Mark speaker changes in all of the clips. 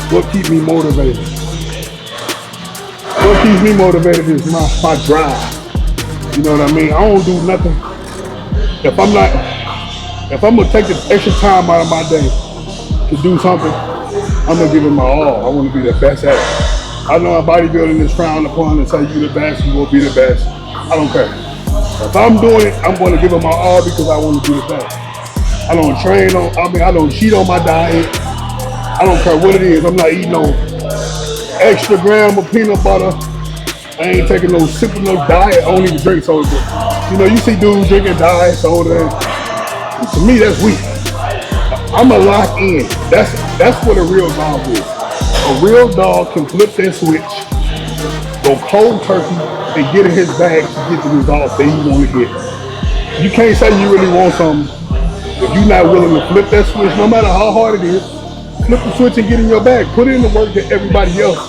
Speaker 1: What keeps me motivated? What keeps me motivated is my drive. You know what I mean? I don't do nothing if I'm not if I'm gonna take the extra time out of my day to do something. I'm gonna give it my all. I want to be the best at it. I know bodybuilding is frowned upon and say you the best, you will be the best. I don't care. If I'm doing it, I'm going to give it my all because I want to be the best. I don't train on. I don't cheat on my diet. I don't care what it is. I'm not eating no extra gram of peanut butter. I ain't taking no sipping no diet. I don't even drink soda. You know, you see dudes drinking diet soda. To me, that's weak. I'm a lock in. That's what a real dog is. A real dog can flip that switch, go cold turkey, and get in his bag to get the results that he want to get. You can't say you really want something if you're not willing to flip that switch, no matter how hard it is. Flip the switch and get in your bag. Put in the work that everybody else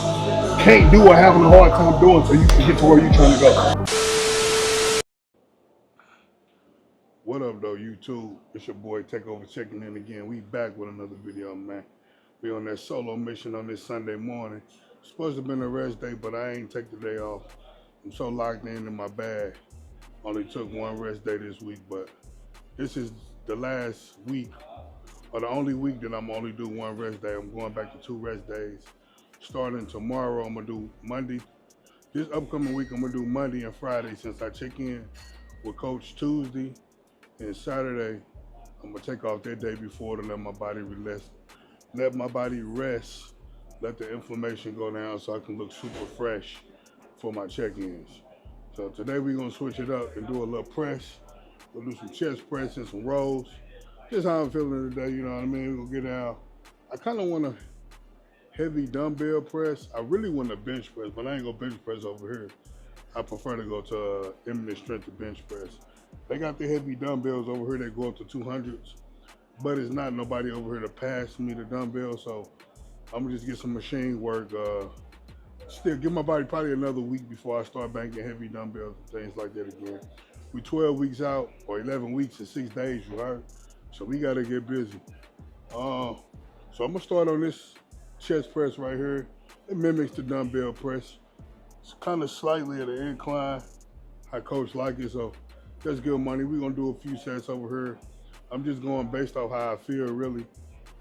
Speaker 1: can't do or having a hard time doing so you can get to where you're trying to go. What up though, YouTube? It's your boy Takeover checking in again. We back with another video, man. We on that solo mission on this Sunday morning. Supposed to have been a rest day, but I ain't take the day off. I'm so locked in my bag. Only took one rest day this week, but this is the last week, or the only week that I'm only do one rest day. I'm going back to 2 rest days. Starting tomorrow, I'm gonna do Monday. This upcoming week, I'm gonna do Monday and Friday since I check in with Coach Tuesday and Saturday. I'm gonna take off that day before to let my body rest. Let my body rest. Let the inflammation go down so I can look super fresh for my check-ins. So today we're gonna switch it up and do a little press. We'll do some chest press and some rolls. Just how I'm feeling today, you know what I mean? We're gonna get out. I kind of want a heavy dumbbell press. I really want a bench press, but I ain't gonna bench press over here. I prefer to go to Eminent Strength to bench press. They got the heavy dumbbells over here that go up to 200s, but it's not nobody over here to pass me the dumbbell, so I'm gonna just get some machine work. Still give my body probably another week before I start banking heavy dumbbells and things like that again. We 12 weeks out, or 11 weeks and 6 days, you heard? So we gotta get busy. So I'm gonna start on this chest press right here. It mimics the dumbbell press. It's kind of slightly at an incline. How coach like it, so that's good money. We're gonna do a few sets over here. I'm just going based off how I feel, really.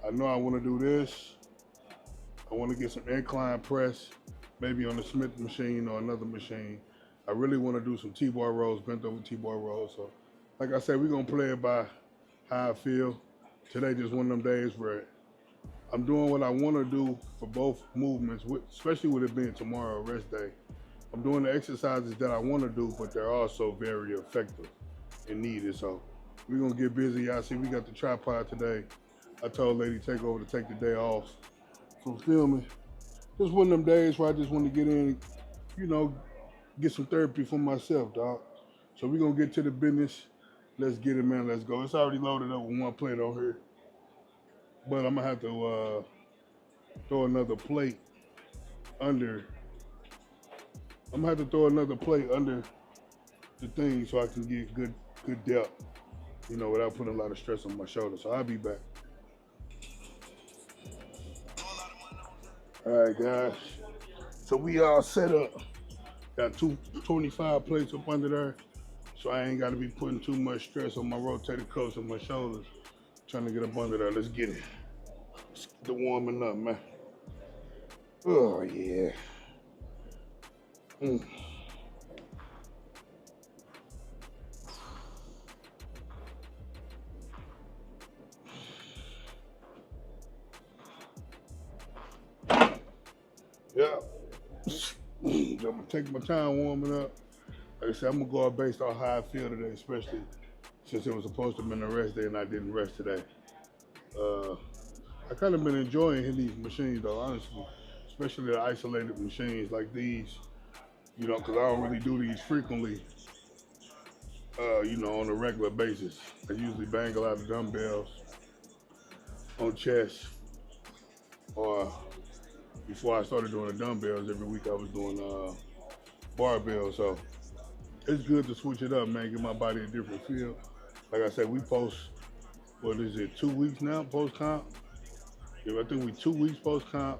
Speaker 1: I know I wanna do this. I wanna get some incline press, maybe on the Smith machine or another machine. I really wanna do some T-bar rolls, bent over T-bar rolls. So like I said, we're gonna play it by how I feel. Today just one of them days where I'm doing what I wanna do for both movements, especially with it being tomorrow, rest day. I'm doing the exercises that I want to do, but they're also very effective and needed. So we're going to get busy. Y'all see, we got the tripod today. I told Lady Takeover to take the day off from filming. Just one of them days where I just want to get in, you know, get some therapy for myself, dog. So we're going to get to the business. Let's get it, man. Let's go. It's already loaded up with one plate on here. But I'm going to have to throw another plate under. I'm gonna have to throw another plate under the thing so I can get good depth, you know, without putting a lot of stress on my shoulders. So I'll be back. All right, guys. So we all set up. Got 25 plates up under there, so I ain't got to be putting too much stress on my rotator cuffs and my shoulders. Trying to get up under there. Let's get it. Let's get the warming up, man. Oh yeah. Yeah. I'm gonna take my time warming up. Like I said, I'm gonna go out based on how I feel today, especially since it was supposed to have been a rest day and I didn't rest today. I kind of been enjoying hitting these machines though, honestly, especially the isolated machines like these. You know, because I don't really do these frequently, you know, on a regular basis. I usually bang a lot of dumbbells on chest, or before I started doing the dumbbells, every week I was doing barbells. So it's good to switch it up, man, give my body a different feel. Like I said, we post, what is it, 2 weeks now, post-comp? Yeah, I think we 2 weeks post-comp.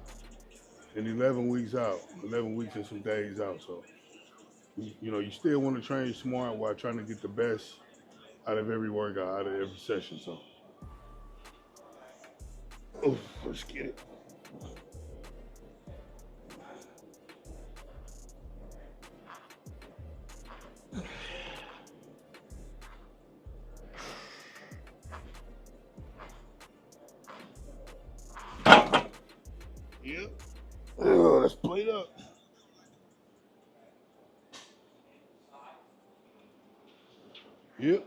Speaker 1: and 11 weeks out, 11 weeks and some days out. So, you know, you still want to train smart while trying to get the best out of every workout, out of every session. So, oof, let's get it. Yep. Oh, let's plate up. Yep.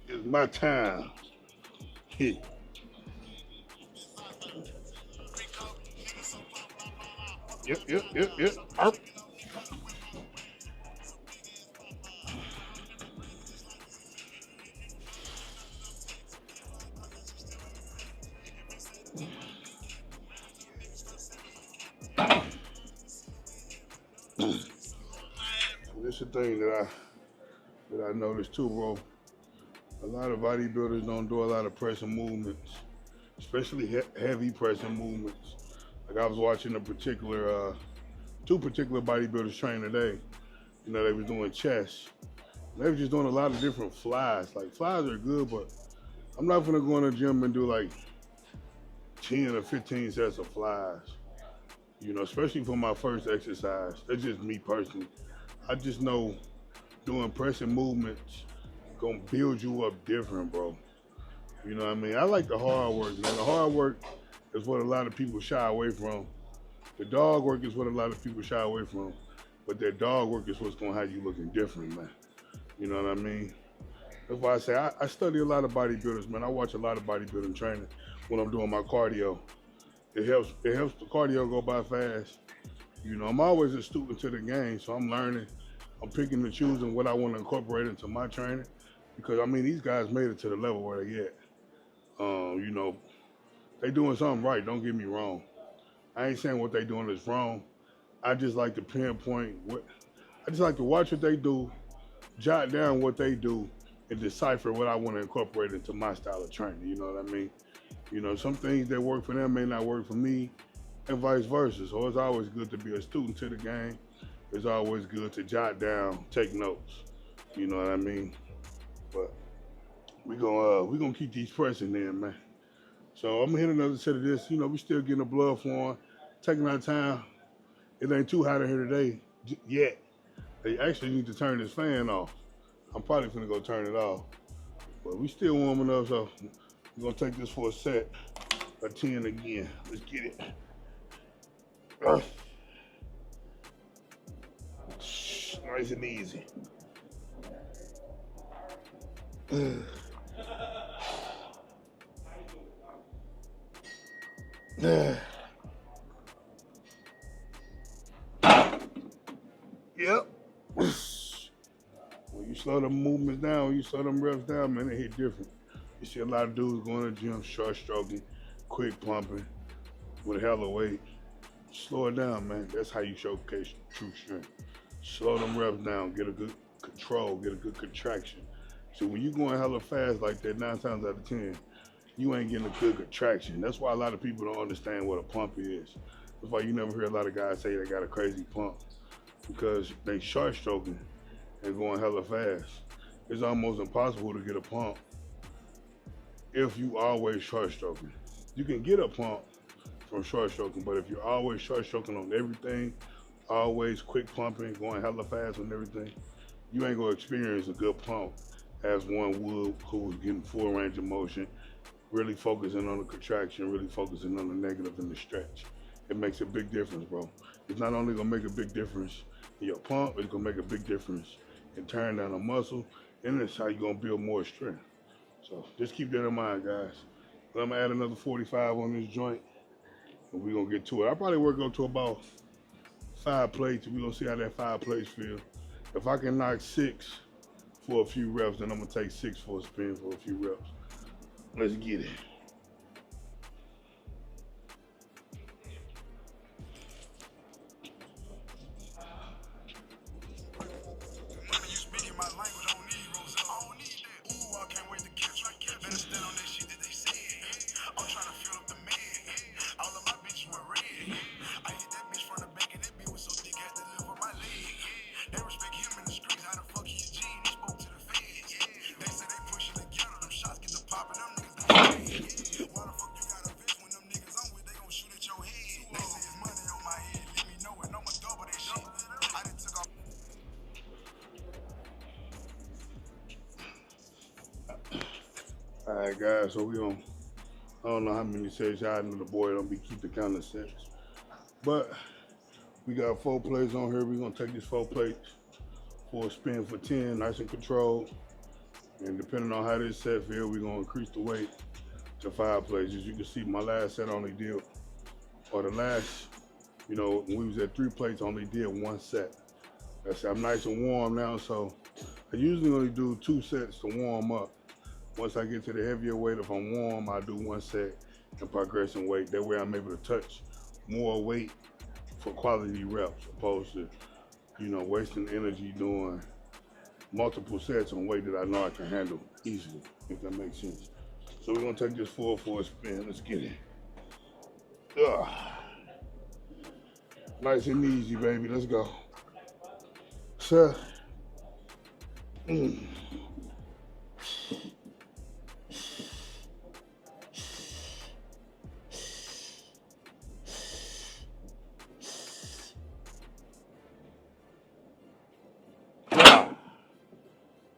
Speaker 1: It's my time. Hit. Yep. Arp. This is the thing that I noticed too, bro. A lot of bodybuilders don't do a lot of pressing movements, especially heavy pressing movements. Like I was watching two particular bodybuilders train today. You know, they was doing chest. They were just doing a lot of different flies. Like flies are good, but I'm not gonna go in the gym and do like 10 or 15 sets of flies. You know, especially for my first exercise. That's just me personally. I just know doing pressing movements gonna build you up different, bro. You know what I mean? I like the hard work, man. The hard work is what a lot of people shy away from. The dog work is what a lot of people shy away from. But that dog work is what's gonna have you looking different, man. You know what I mean? That's why I say I study a lot of bodybuilders, man. I watch a lot of bodybuilding training when I'm doing my cardio. It helps the cardio go by fast. You know, I'm always a student to the game, so I'm learning. I'm picking and choosing what I want to incorporate into my training. Because I mean, these guys made it to the level where they at. You know, they doing something right. Don't get me wrong. I ain't saying what they doing is wrong. I just like to pinpoint what. I just like to watch what they do, jot down what they do, and decipher what I want to incorporate into my style of training. You know what I mean? You know, some things that work for them may not work for me, and vice versa. So it's always good to be a student to the game. It's always good to jot down, take notes. You know what I mean? But we gonna keep these pressing in, man. So I'm gonna hit another set of this. You know, we still getting the blood flowing, taking our time. It ain't too hot in here today yet. They actually need to turn this fan off. I'm probably gonna go turn it off. But we still warming up, so we're gonna take this for a set of 10 again. Let's get it. Nice and easy. Yep. When you slow the movements down, when you slow them reps down, man, they hit different. You see a lot of dudes going to the gym, short stroking, quick pumping, with a hell of weight. Slow it down, man. That's how you showcase true strength. Slow them reps down, get a good control, get a good contraction. So when you going hella fast like that, 9 times out of 10, you ain't getting a good contraction. That's why a lot of people don't understand what a pump is. That's why you never hear a lot of guys say they got a crazy pump, because they short stroking and going hella fast. It's almost impossible to get a pump if you always short stroking. You can get a pump from short stroking, but if you're always short stroking on everything, always quick pumping, going hella fast on everything, you ain't gonna experience a good pump as one would who's getting full range of motion, really focusing on the contraction, really focusing on the negative and the stretch. It makes a big difference, bro. It's not only gonna make a big difference in your pump, it's gonna make a big difference in tearing down a muscle, and it's how you're gonna build more strength. So just keep that in mind, guys. But I'm gonna add another 45 on this joint, and we're gonna get to it. I'll probably work up to about 5 plates, and we're gonna see how that 5 plates feel. If I can knock 6 for a few reps, then I'm gonna take 6 for a spin for a few reps. Let's get it. All right, guys. So we on. I don't know how many sets. Y'all know the boy don't be keep the count of sets, but we got 4 plates on here. We're gonna take these 4 plates for a spin for 10, nice and controlled. And depending on how this set feel, we're gonna increase the weight to 5 plates. As you can see, my last set only did, or the last, when we was at 3 plates, only did 1 set. I'm nice and warm now, so I usually only do 2 sets to warm up. Once I get to the heavier weight, if I'm warm, I do 1 set and progress in weight. That way I'm able to touch more weight for quality reps, opposed to, wasting energy doing multiple sets on weight that I know I can handle easily, if that makes sense. So we're gonna take this forward for a spin. Let's get it. Ugh. Nice and easy, baby. Let's go. So,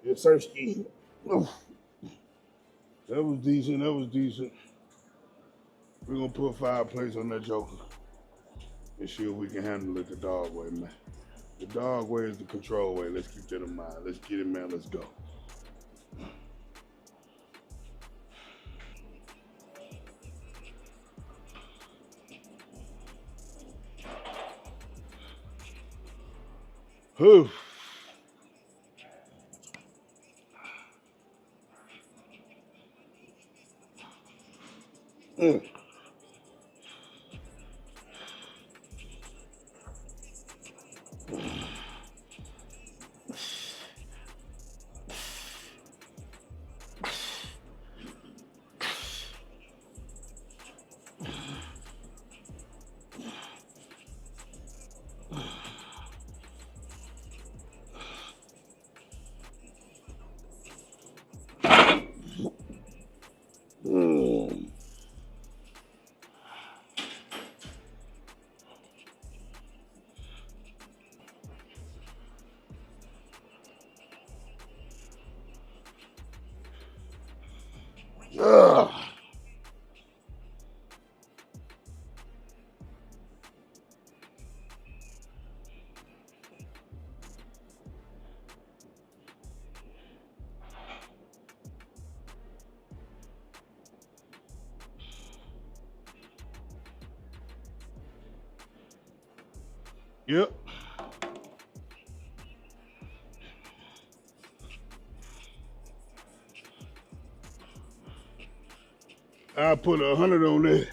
Speaker 1: Yes, sir, ski. That was decent. That was decent. We're gonna put 5 plates on that joker and see if we can handle it the dog way, man. The dog way is the control way. Let's keep that in mind. Let's get it, man. Let's go. Whew. Mm. Mm. Ugh. Yep. I put 100 on that.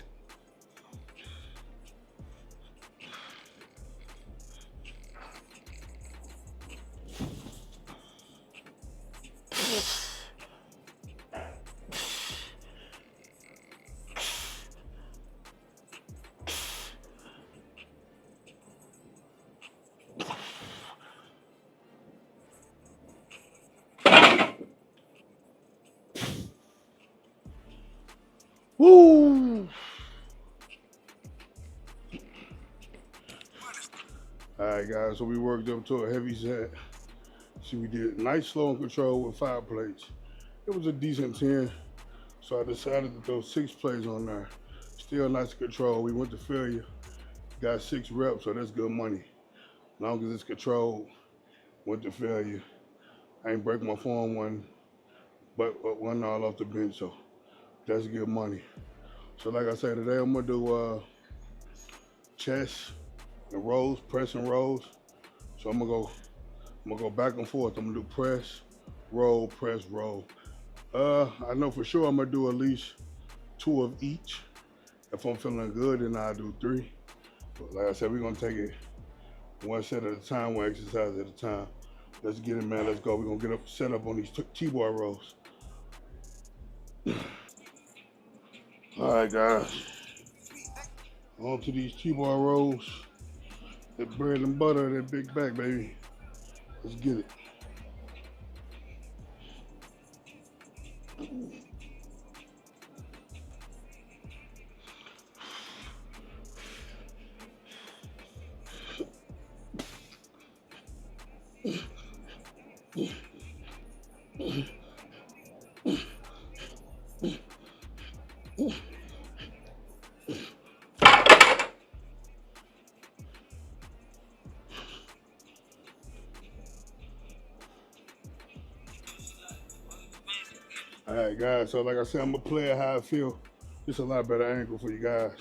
Speaker 1: Woo! All right, guys. So we worked up to a heavy set. See, we did nice, slow, and control with 5 plates. It was a decent 10, so I decided to throw 6 plates on there. Still nice control. We went to failure. Got 6 reps, so that's good money. As long as it's controlled, went to failure. I ain't break my form but one all off the bench, so that's good money. So like I said, today I'm gonna do chest and rows, press and rows. So I'm gonna go back and forth. I'm gonna do press, roll, press, roll. I know for sure I'm gonna do at least 2 of each. If I'm feeling good, then I'll do 3. But like I said, we're gonna take it 1 set at a time, 1 exercise at a time. Let's get it, man. Let's go. We're gonna get up, set up on these T-bar rows. All right, guys. On to these T-bar rows. That bread and butter, that big back, baby. Let's get it. All right, guys. So like I said, I'm gonna play it how I feel. It's a lot better angle for you guys.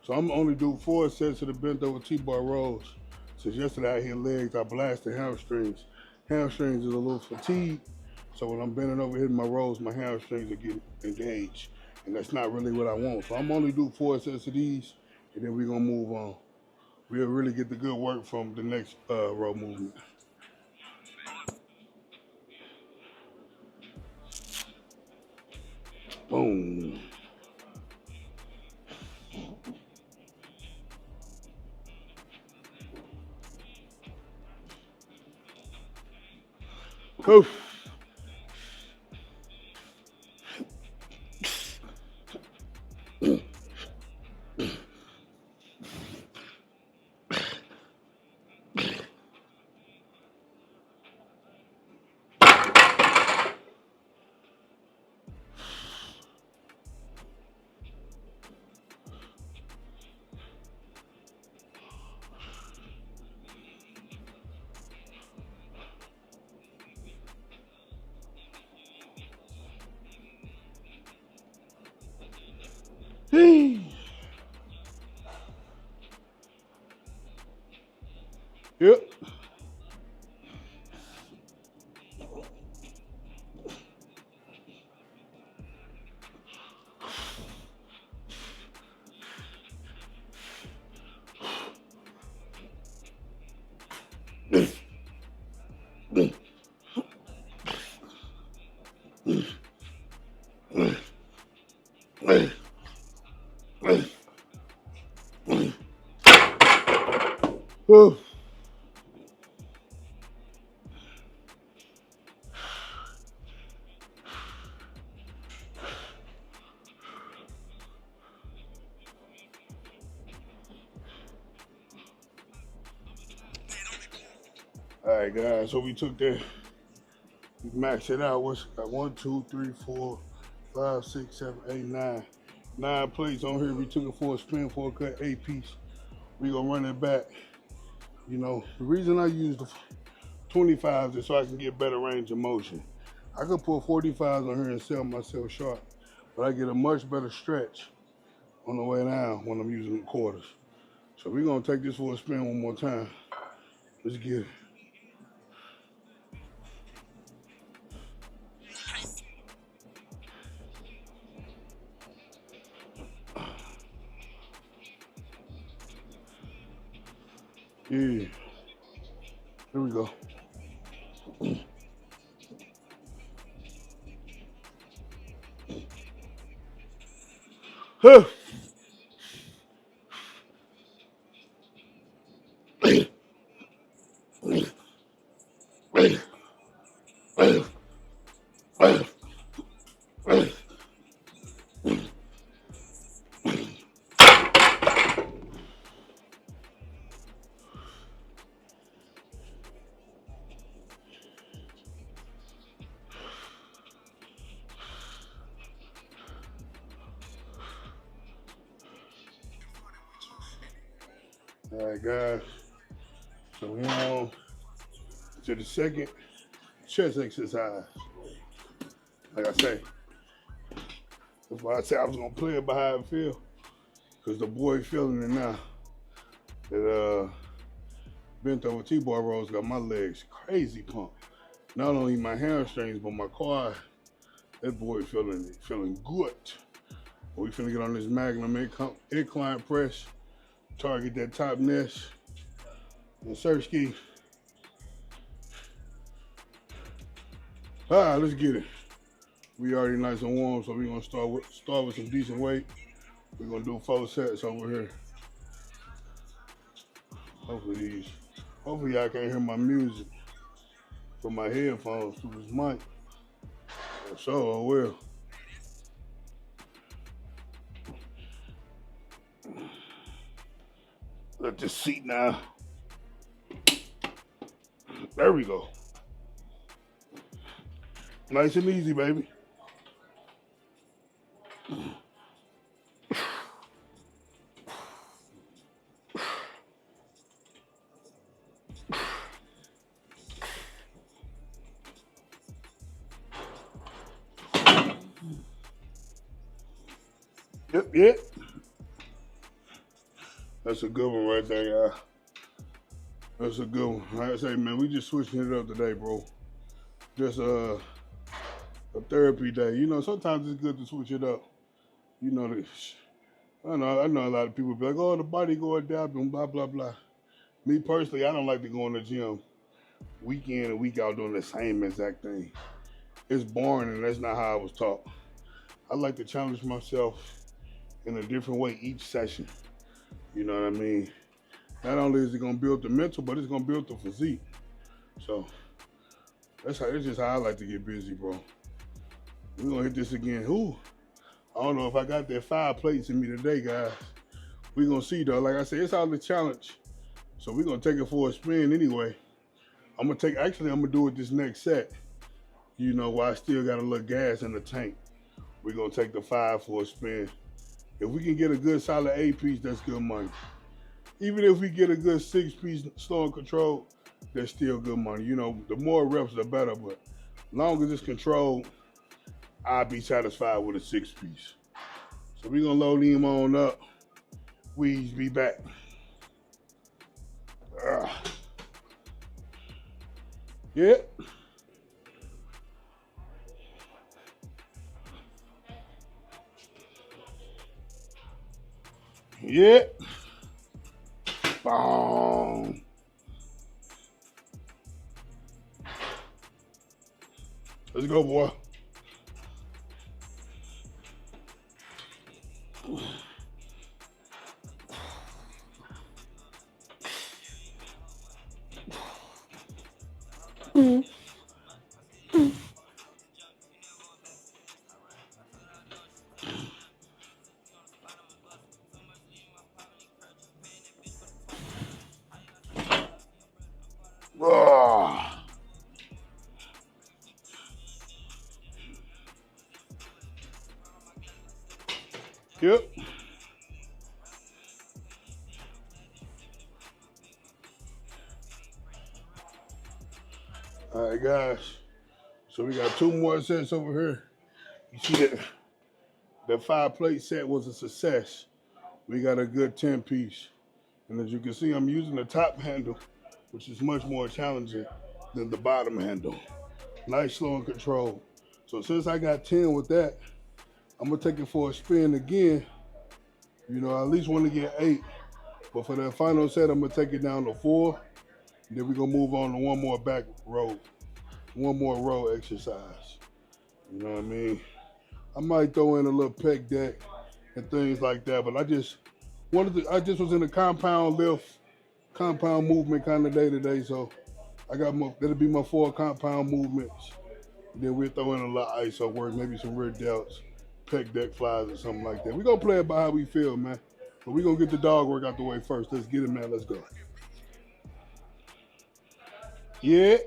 Speaker 1: So I'm only do 4 sets of the bent over T-bar rows. Since yesterday I hit legs, I blasted hamstrings. Hamstrings is a little fatigued. So when I'm bending over hitting my rows, my hamstrings are getting engaged. And that's not really what I want. So I'm only do 4 sets of these, and then we're gonna move on. We'll really get the good work from the next row movement. Boom. Oof. Yep. Oof. All right, guys. So we took that, we maxed it out. What's got 1, 2, 3, 4, 5, 6, 7, 8, 9. 9 plates on here. We took it for a spin for a cut 8 piece. We gonna run it back. You know, the reason I use the 25s is so I can get better range of motion. I could pull 45s on here and sell myself short, but I get a much better stretch on the way down when I'm using the quarters. So we're gonna take this for a spin one more time. Let's get it. Yeah. Here we go. Huh. All right, guys. So we're on to the second chest exercise. Like I say, that's why I said I was gonna play it by how I feel, cause the boy feeling it now. That bent over T-bar rows got my legs crazy pumped. Not only my hamstrings, but my quad. That boy feeling good. We finna get on this Magnum incline press, target that top nest, and search key. All right, let's get it. We already nice and warm, so we're gonna start with some decent weight. We're gonna do 4 sets over here. Hopefully y'all can't hear my music from my headphones through this mic. So I will. Let this seat now. There we go. Nice and easy, baby. Yep. That's a good one right there, y'all. That's a good one. Like I say, man, we just switching it up today, bro. Just a therapy day. You know, sometimes it's good to switch it up. You know, I know a lot of people be like, oh, the body going down and blah, blah, blah. Me personally, I don't like to go in the gym week in and week out doing the same exact thing. It's boring and that's not how I was taught. I like to challenge myself in a different way each session. You know what I mean? Not only is it gonna build the mental, but it's gonna build the physique. So that's just how I like to get busy, bro. We're gonna hit this again. Ooh, I don't know if I got that 5 plates in me today, guys. We're gonna see though. Like I said, it's all a challenge. So we're gonna take it for a spin anyway. I'm gonna do it this next set. You know, while I still got a little gas in the tank. We're gonna take the 5 for a spin. If we can get a good solid 8-piece, that's good money. Even if we get a good 6-piece slow and controlled, that's still good money. You know, the more reps, the better, but as long as it's controlled, I'll be satisfied with a 6-piece. So we're gonna load him on up. We'll be back. Yeah. Yeah. Boom. Let's go, boy. Yep. All right, guys. So we got 2 more sets over here. You see that the 5-plate set was a success. We got a good 10-piece. And as you can see, I'm using the top handle, which is much more challenging than the bottom handle. Nice, slow, and controlled. So since I got 10 with that, I'm gonna take it for a spin again. You know, I at least want to get 8. But for that final set, I'm gonna take it down to 4. And then we're gonna move on to one more back row. One more row exercise. You know what I mean? I might throw in a little pec deck and things like that, but I just was in a compound lift, compound movement kind of day today, so that'll be my 4 compound movements. Then we'll throw in a lot of ISO work, maybe some rear delts, pec deck flies or something like that. We're gonna play it by how we feel, man. But we're gonna get the dog work out the way first. Let's get it, man. Let's go. Yeah.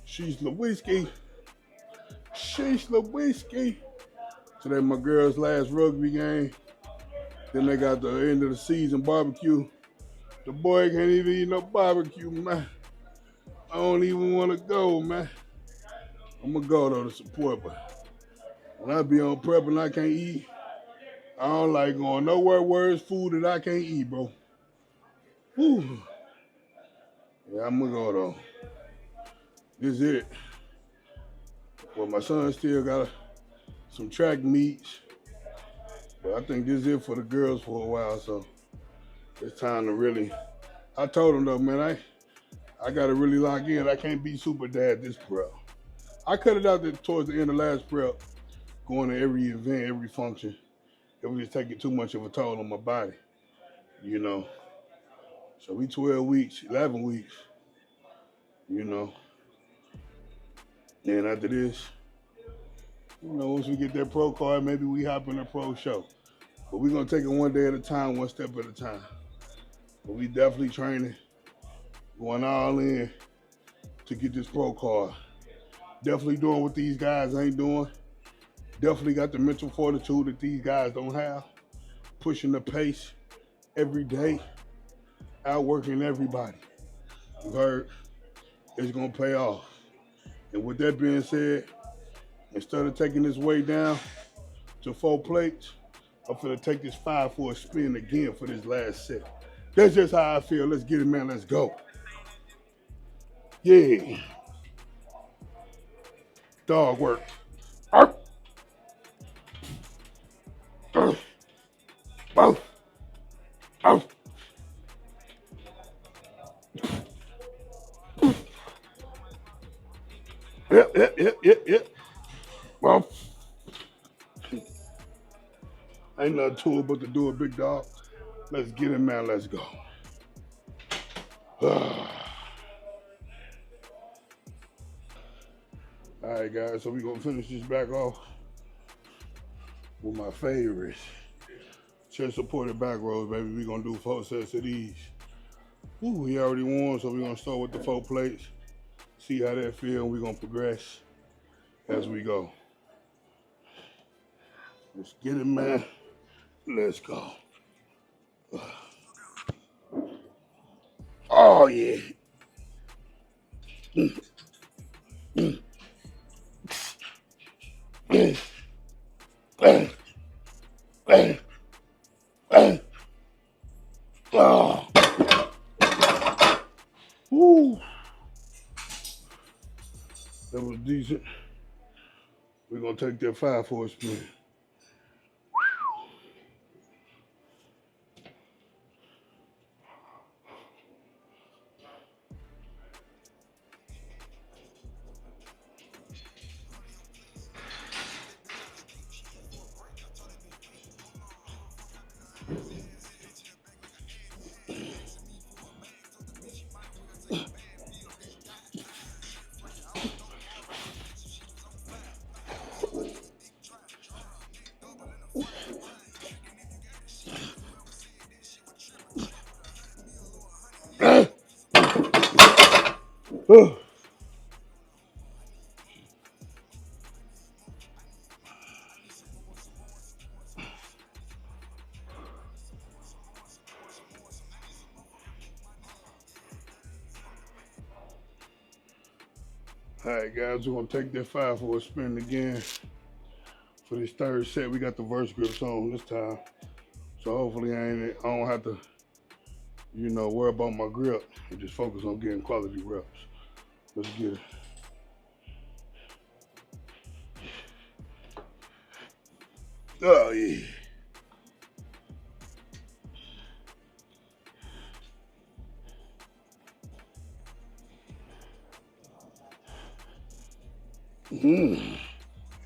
Speaker 1: Sheesh Lewinsky. Sheesh Lewinsky. Today my girls' last rugby game. Then they got the end of the season barbecue. The boy can't even eat no barbecue, man. I don't even want to go, man. I'm gonna go though to support, but when I be on prep and I can't eat, I don't like going nowhere where it's food that I can't eat, bro. Whew. Yeah, I'm gonna go though. This is it. Well, my son still got some track meets, but I think this is it for the girls for a while, so it's time to really. I told them though, man, I gotta really lock in. I can't be super dad this prep. I cut it out towards the end of last prep, going to every event, every function. It was just taking too much of a toll on my body, you know. So we 12 weeks, 11 weeks, you know. And after this, you know, once we get that pro card, maybe we hop in a pro show. But we're gonna take it one day at a time, one step at a time. But we definitely training, going all in to get this pro card. Definitely doing what these guys ain't doing. Definitely got the mental fortitude that these guys don't have. Pushing the pace every day, outworking everybody. You heard? It's gonna pay off. And with that being said, instead of taking this weight down to 4 plates, I'm finna take this 5 for a spin again for this last set. That's just how I feel. Let's get it, man. Let's go. Yeah. Dog work. Arf. Arf. Arf. Arf. Yep. Well, ain't nothing to it but to do it, big dog. Let's get it, man. Let's go. All right, guys. So we're going to finish this back off with my favorites. Chest supported back rows, baby. We're going to do 4 sets of these. Ooh, he already won, so we're going to start with the 4 plates. See how that feel, and we're going to progress as we go. Let's get it, man. Let's go. Oh, yeah. Oh. Woo. That was decent. We're going to take that 5 for a spin. All right, guys, we're going to take that 5 for a spin again. For this third set, we got the verse grips on this time. So hopefully I don't have to, you know, worry about my grip and just focus on getting quality reps. Let's get it. Oh, yeah.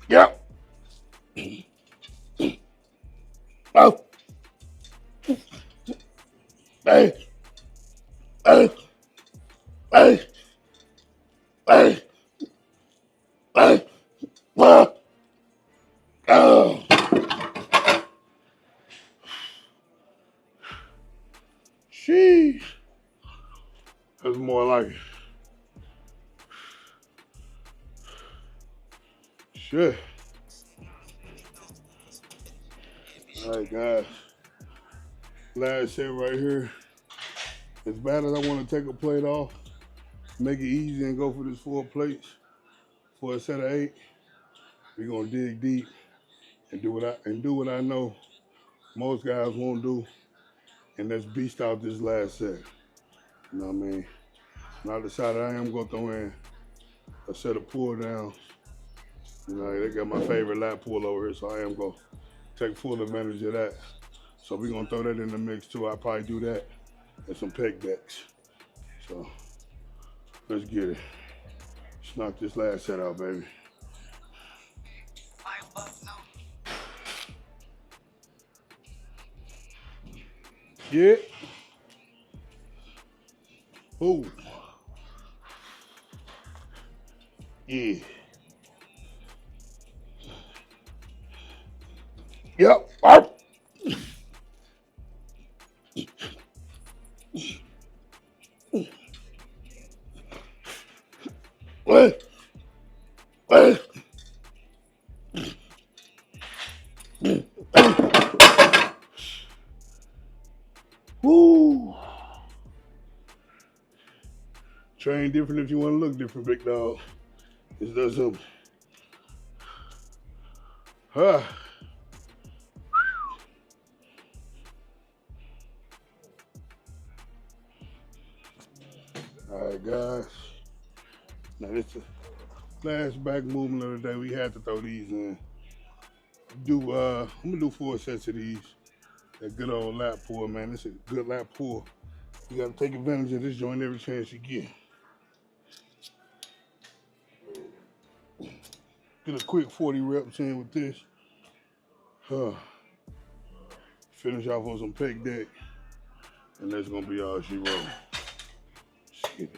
Speaker 1: Yep. Oh. Hey. Hey. Hey. Hey. Hey. Oh. Sheesh. That's more like it. Shit. All right, guys. Last set right here. As bad as I want to take a plate off, make it easy and go for this 4 plates for a set of 8. We're gonna dig deep and do what I know most guys won't do, and that's beast out this last set. You know what I mean? And I decided I am gonna throw in a set of pull downs. You know, they got my favorite lat pull over here, so I am gonna take full advantage of that. So we're gonna throw that in the mix too. I'll probably do that and some pec decks. So let's get it. Let's knock this last set out, baby. Yeah. Oh. Yeah. Yep. Arp. Woo. Train different if you want to look different, big dog. This does something. All right, guys. Now this is the flashback movement of the day. We had to throw these in. I'm gonna do 4 sets of these. That good old lat pull, man. This is a good lat pull. You gotta take advantage of this joint every chance you get. Get a quick 40 reps in with this. Finish off on some pec deck. And that's gonna be all she wrote. Shit.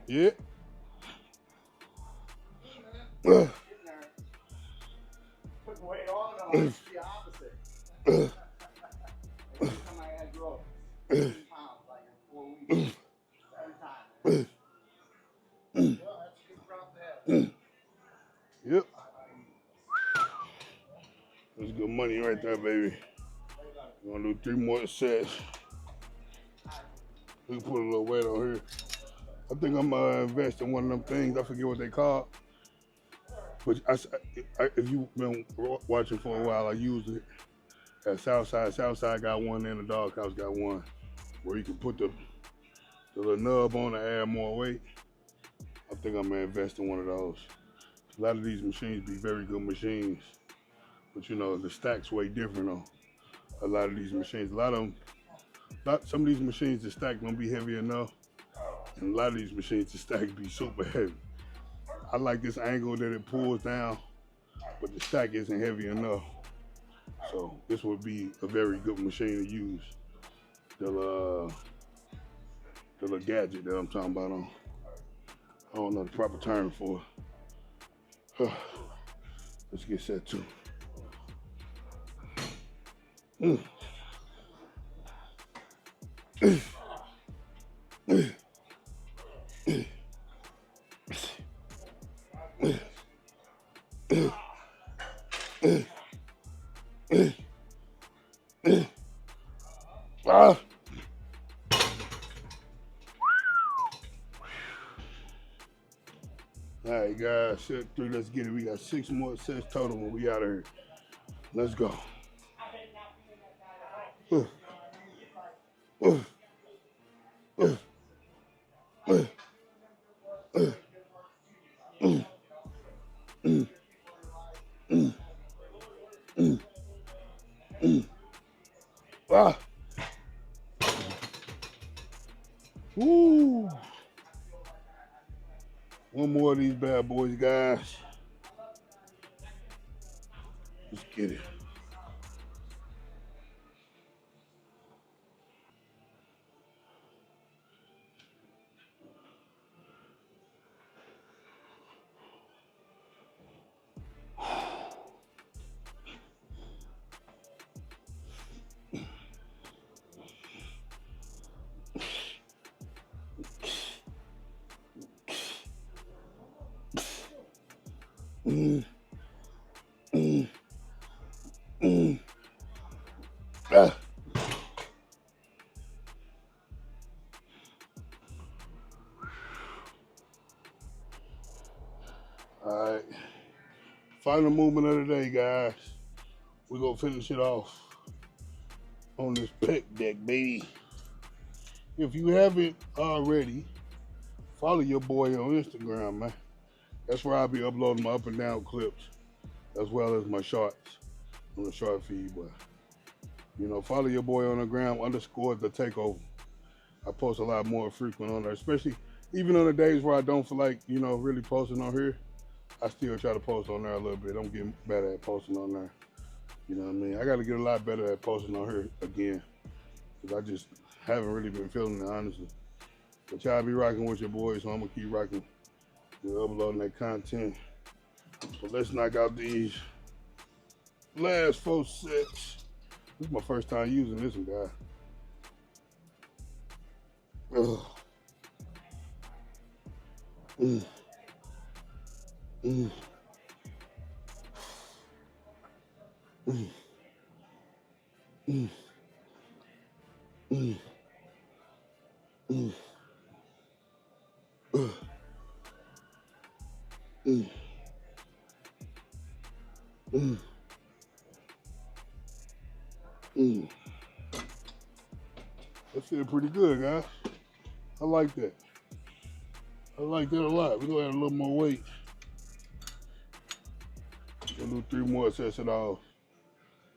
Speaker 1: Yeah.
Speaker 2: Put weight on, it's the opposite. Every time I had growth, 15 pounds, like in 4 weeks. Every time. Well, that's a good drop there.
Speaker 1: Yep. That's good money right there, baby. We're gonna do 3 more sets. We can put a little weight on here. I think I'm invest in one of them things. I forget what they call. But if you've been watching for a while, I use it at Southside. Southside got one, and the Doghouse got one, where you can put the little nub on to add more weight. I think I'm gonna invest in one of those. A lot of these machines be very good machines, but you know the stacks way different on a lot of these machines. Some of these machines, the stack don't be heavy enough, and a lot of these machines, the stack be super heavy. I like this angle that it pulls down, but the stack isn't heavy enough. So this would be a very good machine to use. The little gadget that I'm talking about on. I don't know the proper term for it. Let's get set to. All right, guys, set 3, let's get it. We got 6 more sets total when we out of here. Let's go. Woo! One more of these bad boys, guys. Let's get it. All right, final movement of the day, guys. We're gonna finish it off on this pec deck, baby. If you haven't already, follow your boy on Instagram, man. That's where I'll be uploading my up and down clips, as well as my shorts on the short feed. But you know, follow your boy on the gram _Thetakeover. I post a lot more frequent on there, especially even on the days where I don't feel like, you know, really posting on here. I still try to post on there a little bit. I'm getting better at posting on there. You know what I mean? I got to get a lot better at posting on here again. because I just haven't really been feeling it, honestly. But y'all be rocking with your boys, so I'm gonna keep rocking with uploading that content. So let's knock out these last 4 sets. This is my first time using this one, guys. Ugh. Mm. Mm. Mm. Mm. Mm. Mm. Mm. Mm. Mm. That feel pretty good, guys. I like that. I like that a lot. We're gonna add a little more weight. We'll do 3 more sets it off.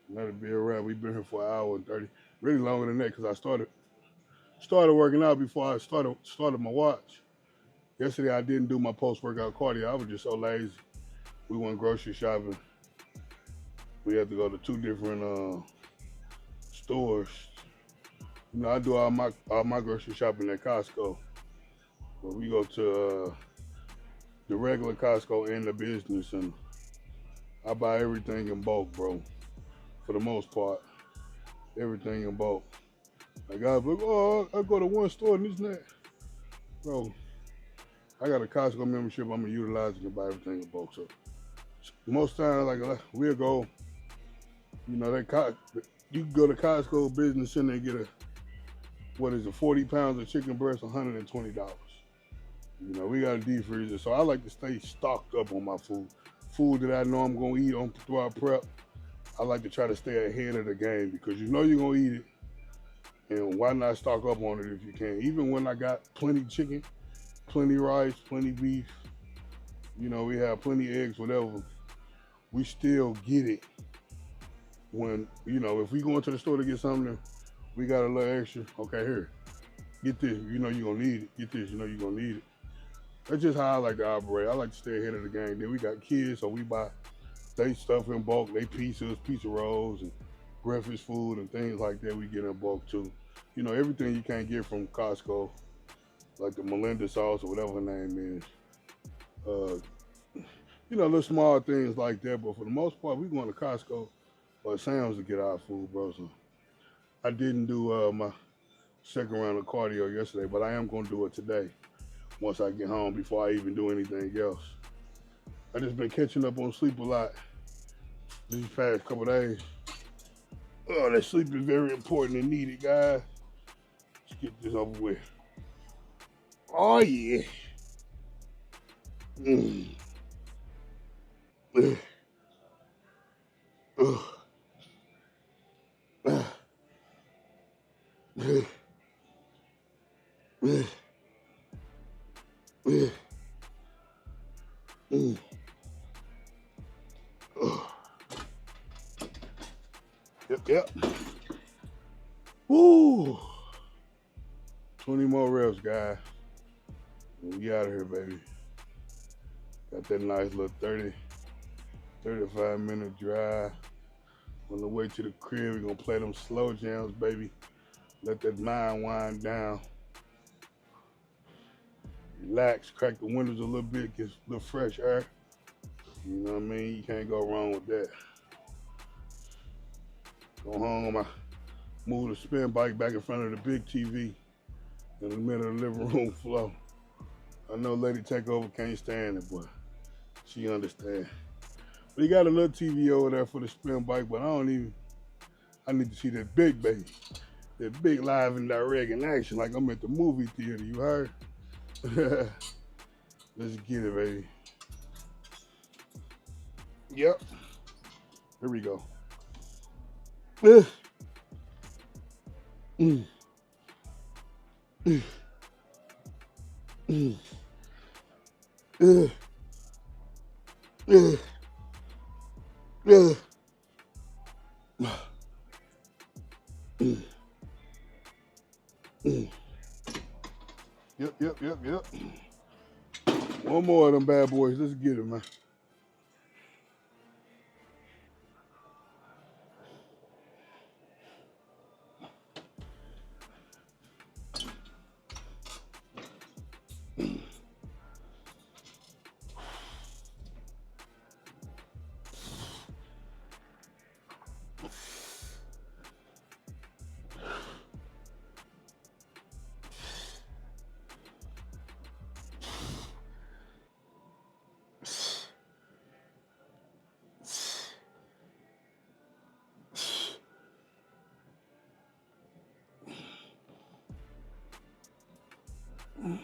Speaker 1: That'll be a wrap. We've been here for 1 hour and 30. Really longer than that because I started working out before I started my watch. Yesterday I didn't do my post-workout cardio. I was just so lazy. We went grocery shopping. We had to go to 2 different stores. You know, I do all my grocery shopping at Costco. But we go to the regular Costco and the business, and I buy everything in bulk, bro. For the most part, everything in bulk. Like I was like, oh, I go to one store and this and that. Bro, I got a Costco membership. I'm gonna utilize it to buy everything in bulk. So most times, like we'll go, you know, you can go to Costco Business Center and get what is it, 40 pounds of chicken breast, $120. You know, we got a deep freezer, so I like to stay stocked up on my food. Food that I know I'm gonna eat on throughout prep. I like to try to stay ahead of the game because you know you're gonna eat it, and why not stock up on it if you can? Even when I got plenty chicken, plenty rice, plenty beef, you know, we have plenty eggs, whatever. We still get it when, you know, if we go into the store to get something, we got a little extra. Okay, here, get this. You know you're gonna need it. Get this. You know you're gonna need it. That's just how I like to operate. I like to stay ahead of the game. Then we got kids, so we buy they stuff in bulk. They pizzas, pizza rolls, and breakfast food and things like that. We get in bulk too. You know everything you can't get from Costco, like the Melinda sauce or whatever her name is. You know, little small things like that. But for the most part, we going to Costco or Sam's to get our food, bro. So I didn't do my second round of cardio yesterday, but I am going to do it today once I get home before I even do anything else. I just been catching up on sleep a lot these past couple days. Oh, that sleep is very important and needed, guys. Let's get this over with. Oh, yeah. Mm. Ugh. Ugh. Ugh. Ugh. Ugh. Ugh. Mm. Yep. Woo. 20 more reps, guys. We out of here, baby. Got that nice little 35-minute drive. On the way to the crib, we're gonna play them slow jams, baby. Let that mind wind down. Relax, crack the windows a little bit, get a little fresh air. You know what I mean? You can't go wrong with that. Go home, I move the spin bike back in front of the big TV in the middle of the living room floor. I know Lady Takeover can't stand it, but she understands. But he got a little TV over there for the spin bike, but I need to see that big baby. That big live and direct in action, like I'm at the movie theater, you heard? Let's get it, baby. Yep. Here we go. Mm. Mm. Mm. Mm. Mm. Mm. Mm. Yep. One more of them bad boys. Let's get it, man. All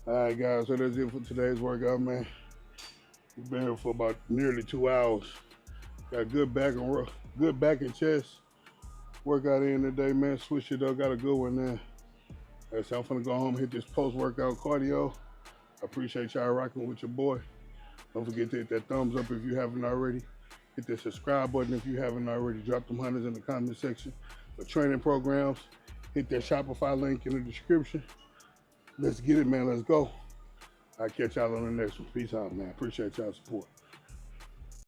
Speaker 1: right, guys, so that's it for today's workout, man. We've been here for about nearly 2 hours. Got good back and chest workout in today, man. Switch it up, got a good one there. So I'm finna go home and hit this post-workout cardio. I appreciate y'all rocking with your boy. Don't forget to hit that thumbs up if you haven't already. Hit the subscribe button if you haven't already. Drop them hundreds in the comment section. For training programs, hit that Shopify link in the description. Let's get it, man. Let's go. I'll catch y'all on the next one. Peace out, man. Appreciate y'all's support.